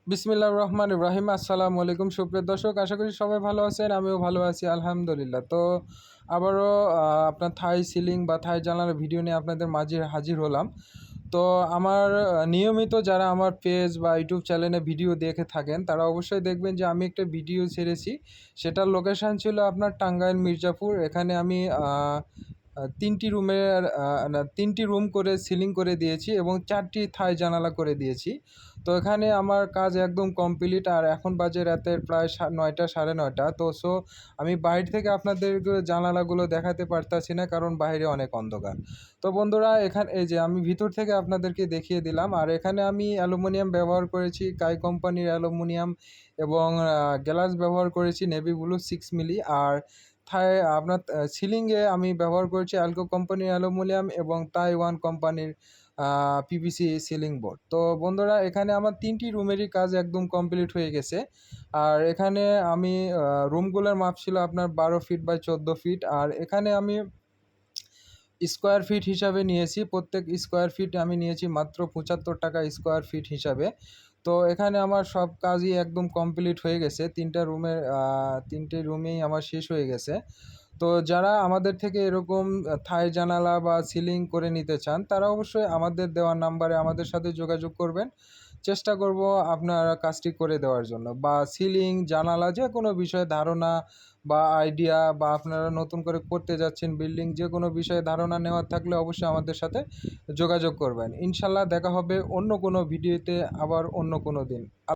বিসমিল্লাহির রহমানির রহিম। আসসালামু আলাইকুম সুপ্রিয় দর্শক, আশা করি সবাই ভালো আছেন। আমিও ভালো আছি আলহামদুলিল্লাহ। তো আবারও আপনার থাই সিলিং বা থাই জানালার ভিডিও নিয়ে আপনাদের মাঝে হাজির হলাম। তো আমার নিয়মিত যারা আমার পেজ বা ইউটিউব চ্যানেলে ভিডিও দেখে থাকেন তারা অবশ্যই দেখবেন যে আমি একটা ভিডিও ছেড়েছি। সেটার লোকেশান ছিল আপনার টাঙ্গাইল মির্জাপুর। এখানে আমি ৩টি রুমের না ৩টি রুম করে সিলিং করে দিয়েছি এবং ৪টি থাই জানালা করে দিয়েছি। তো এখানে আমার কাজ একদম কমপ্লিট, আর এখন বাজে রাতের প্রায় ৯টা ৯:৩০। তো আমি বাইরে থেকে আপনাদেরকে জানালাগুলো দেখাতে পারতাছি না, কারণ বাইরে অনেক অন্ধকার। তো বন্ধুরা, এখানে এই যে আমি ভিতর থেকে আপনাদেরকে দেখিয়ে দিলাম। আর এখানে আমি অ্যালুমিনিয়াম ব্যবহার করেছি, কাই কোম্পানির অ্যালুমিনিয়াম, এবং গ্লাস ব্যবহার করেছি নেভি ব্লু 6 মিলি। আর আপনার সিলিংয়ে আমি ব্যবহার করেছি অ্যালকো কোম্পানির অ্যালুমিনিয়াম এবং তাইওয়ান কোম্পানির পিভিসি সিলিং বোর্ড। তো বন্ধুরা, এখানে আমার 3টি রুমেরই কাজ একদম কমপ্লিট হয়ে গেছে। আর এখানে আমি রুমগুলোর মাপ ছিল আপনার 12 ফিট বাই 14 ফিট। আর এখানে আমি স্কোয়ার ফিট হিসাবে নিয়েছি, প্রত্যেক স্কোয়ার ফিট আমি নিয়েছি মাত্র 75 টাকা স্কোয়ার ফিট হিসাবে। তো এখানে আমার সব কাজই একদম কমপ্লিট হয়ে গেছে। 3টে রুমেই আমার শেষ হয়ে গেছে। তো যারা আমাদের থেকে এরকম থাই জানালা বা সিলিং করে নিতে চান তারা অবশ্যই আমাদের দেওয়া নাম্বারে আমাদের সাথে যোগাযোগ করবেন। চেষ্টা করব আপনার কাজটি করে দেওয়ার জন্য, বা সিলিং জানালা যে কোনো বিষয়ে ধারণা বা আইডিয়া, বা আপনারা নতুন করে করতে যাচ্ছেন বিল্ডিং, যে কোনো বিষয়ে ধারণা নেওয়ার থাকলে অবশ্যই আমাদের সাথে যোগাযোগ করবেন। ইনশাল্লাহ দেখা হবে অন্য কোনো ভিডিওতে আবার অন্য কোনো দিন।